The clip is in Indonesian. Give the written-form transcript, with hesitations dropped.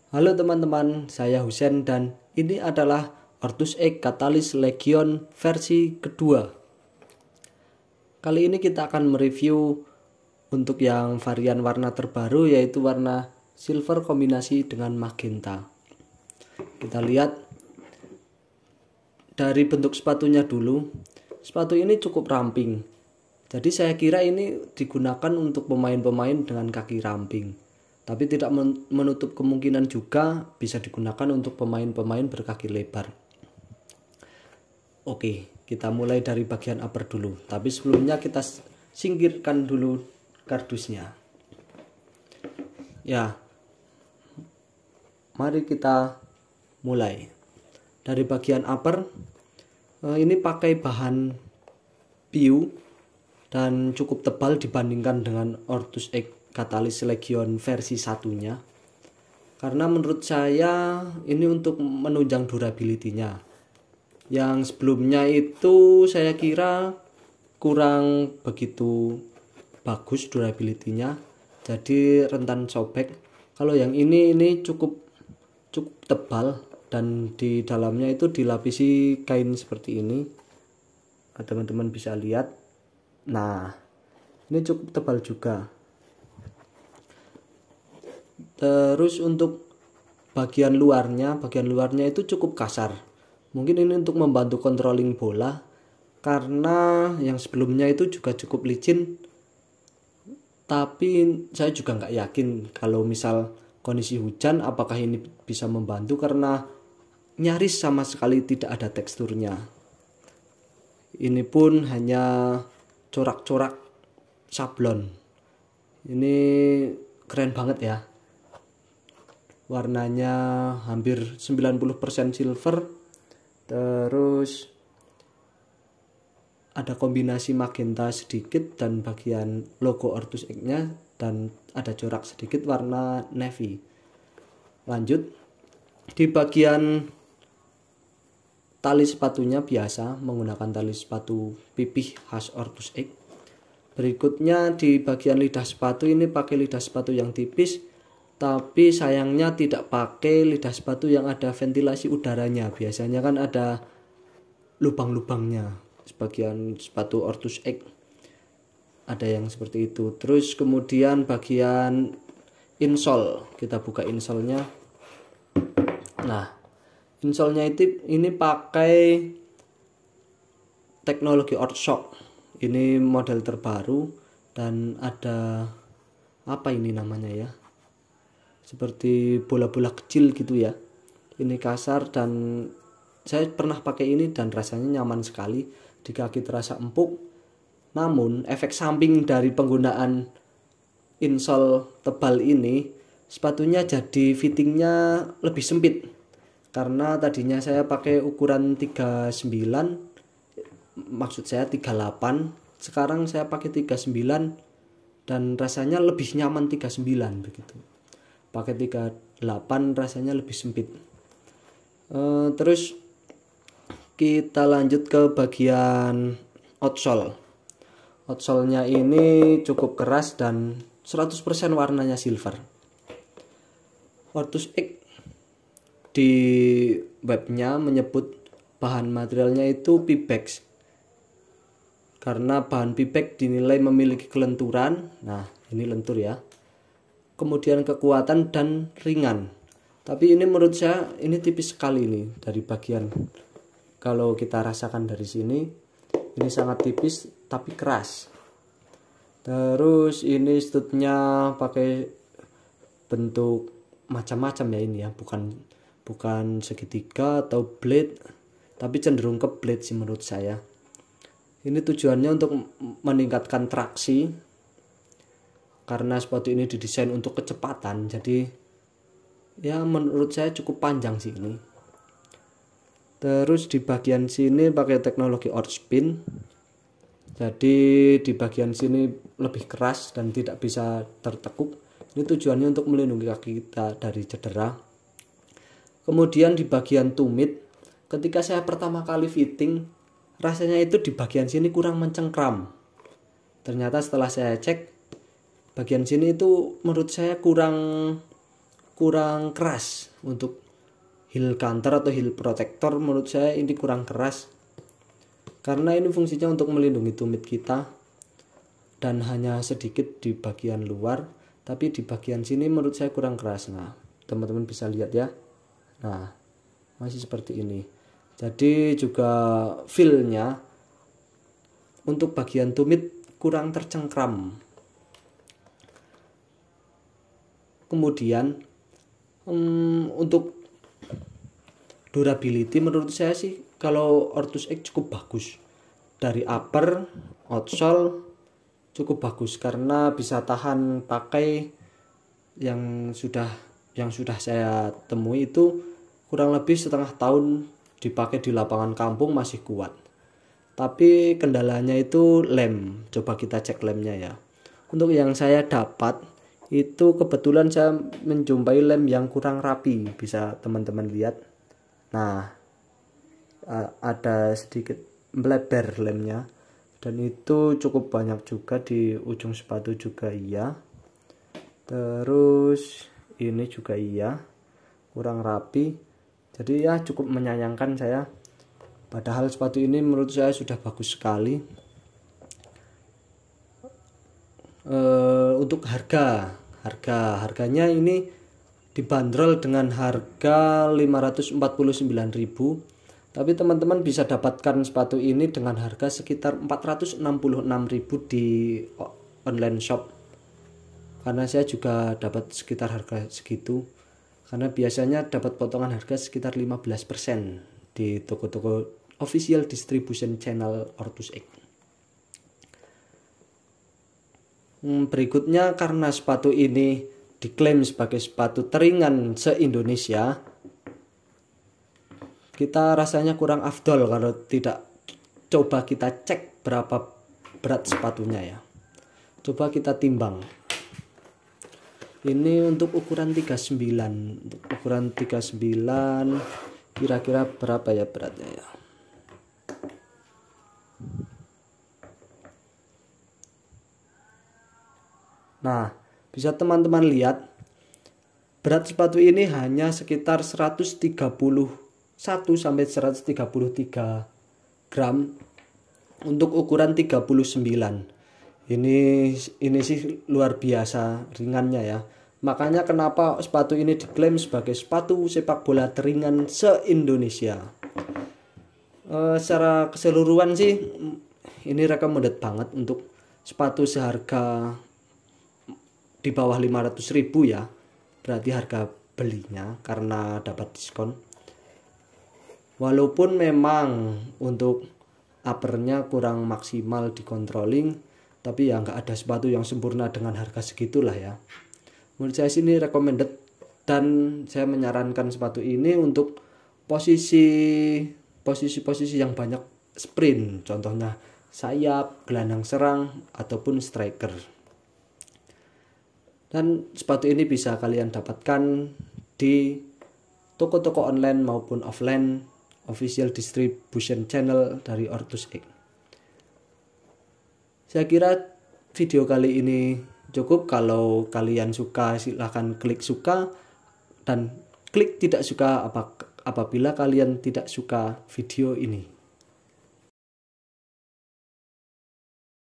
Halo teman-teman, saya Husen dan ini adalah Ortus X Catalyst Legion versi kedua. Kali ini kita akan mereview untuk yang varian warna terbaru, yaitu warna silver kombinasi dengan magenta. Kita lihat dari bentuk sepatunya dulu. Sepatu ini cukup ramping. Jadi saya kira ini digunakan untuk pemain-pemain dengan kaki ramping. Tapi tidak menutup kemungkinan juga bisa digunakan untuk pemain-pemain berkaki lebar. Oke, kita mulai dari bagian upper dulu. Tapi sebelumnya kita singkirkan dulu kardusnya. Ya, mari kita mulai. Dari bagian upper, ini pakai bahan PU dan cukup tebal dibandingkan dengan Ortus X Catalyst Legion versi satunya, karena menurut saya ini untuk menunjang durability-nya. Yang sebelumnya itu saya kira kurang begitu bagus durability-nya, jadi rentan sobek. Kalau yang ini cukup tebal dan di dalamnya itu dilapisi kain seperti ini. Teman-teman bisa lihat. Nah, ini cukup tebal juga. Terus untuk bagian luarnya itu cukup kasar. Mungkin ini untuk membantu controlling bola, karena yang sebelumnya itu juga cukup licin. Tapi saya juga nggak yakin kalau misal kondisi hujan apakah ini bisa membantu, karena nyaris sama sekali tidak ada teksturnya. Ini pun hanya corak-corak sablon. Ini keren banget ya. Warnanya hampir 90% silver. Terus ada kombinasi magenta sedikit dan bagian logo Ortus X-nya, dan ada corak sedikit warna navy. Lanjut, di bagian tali sepatunya biasa menggunakan tali sepatu pipih khas Ortus X. Berikutnya di bagian lidah sepatu ini pakai lidah sepatu yang tipis, tapi sayangnya tidak pakai lidah sepatu yang ada ventilasi udaranya. Biasanya kan ada lubang-lubangnya. Sebagian sepatu Ortus X ada yang seperti itu. Terus kemudian bagian insole, kita buka insolenya. Nah, insolenya ini pakai teknologi Ortshock. Ini model terbaru dan ada apa ini namanya ya? Seperti bola-bola kecil gitu ya. Ini kasar dan saya pernah pakai ini dan rasanya nyaman sekali. Di kaki terasa empuk. Namun efek samping dari penggunaan insole tebal ini, sepatunya jadi fittingnya lebih sempit. Karena tadinya saya pakai ukuran 39, maksud saya 38. Sekarang saya pakai 39 dan rasanya lebih nyaman 39 begitu. Pakai 38 rasanya lebih sempit. Terus kita lanjut ke bagian outsole. Outsole-nya ini cukup keras dan 100% warnanya silver. Ortus X di webnya menyebut bahan materialnya itu Pebax, karena bahan Pebax dinilai memiliki kelenturan. Nah, ini lentur ya. Kemudian kekuatan dan ringan. Tapi ini menurut saya ini tipis sekali ini dari bagian, kalau kita rasakan dari sini ini sangat tipis tapi keras. Terus ini studnya pakai bentuk macam-macam ya, ini ya, bukan segitiga atau blade, tapi cenderung ke blade sih menurut saya. Ini tujuannya untuk meningkatkan traksi, karena sepatu ini didesain untuk kecepatan. Jadi ya menurut saya cukup panjang sih ini. Terus di bagian sini pakai teknologi Ortspin. Jadi di bagian sini lebih keras dan tidak bisa tertekuk. Ini tujuannya untuk melindungi kaki kita dari cedera. Kemudian di bagian tumit, ketika saya pertama kali fitting, rasanya itu di bagian sini kurang mencengkram. Ternyata setelah saya cek, bagian sini itu menurut saya kurang kurang keras. Untuk heel counter atau heel protector menurut saya ini kurang keras, karena ini fungsinya untuk melindungi tumit kita dan hanya sedikit di bagian luar, tapi di bagian sini menurut saya kurang keras. Nah, teman-teman bisa lihat ya. Nah, masih seperti ini. Jadi juga feel-nya untuk bagian tumit kurang tercengkram. Kemudian untuk durability menurut saya sih kalau Ortus X cukup bagus. Dari upper, outsole cukup bagus karena bisa tahan pakai yang sudah saya temui itu kurang lebih setengah tahun dipakai di lapangan kampung masih kuat. Tapi kendalanya itu lem. Coba kita cek lemnya ya. Untuk yang saya dapat itu kebetulan saya menjumpai lem yang kurang rapi, bisa teman-teman lihat. Nah, ada sedikit melebar lemnya, dan itu cukup banyak juga di ujung sepatu juga iya. Terus ini juga iya, kurang rapi. Jadi ya cukup menyayangkan saya. Padahal sepatu ini menurut saya sudah bagus sekali. Untuk harganya ini dibanderol dengan harga 549.000. Tapi teman-teman bisa dapatkan sepatu ini dengan harga sekitar 466.000 di online shop. Karena saya juga dapat sekitar harga segitu. Karena biasanya dapat potongan harga sekitar 15% di toko-toko official distribution channel Ortus X. Berikutnya, karena sepatu ini diklaim sebagai sepatu teringan se-Indonesia, kita rasanya kurang afdol kalau tidak coba kita cek berapa berat sepatunya ya. Coba kita timbang. Ini untuk ukuran 39. Untuk ukuran 39 kira-kira berapa ya beratnya ya? Nah, bisa teman-teman lihat berat sepatu ini hanya sekitar 131 sampai 133 gram untuk ukuran 39. Ini sih luar biasa ringannya ya. Makanya kenapa sepatu ini diklaim sebagai sepatu sepak bola teringan se-Indonesia. Secara keseluruhan sih ini recommended banget untuk sepatu seharga di bawah 500.000 ya. Berarti harga belinya karena dapat diskon. Walaupun memang untuk uppernya kurang maksimal di controlling, tapi ya nggak ada sepatu yang sempurna dengan harga segitulah ya. Menurut saya sini recommended, dan saya menyarankan sepatu ini untuk posisi yang banyak sprint, contohnya sayap, gelandang serang, ataupun striker. Dan sepatu ini bisa kalian dapatkan di toko-toko online maupun offline official distribution channel dari Ortus X. Saya kira video kali ini cukup. Kalau kalian suka silahkan klik suka, dan klik tidak suka apabila kalian tidak suka video ini.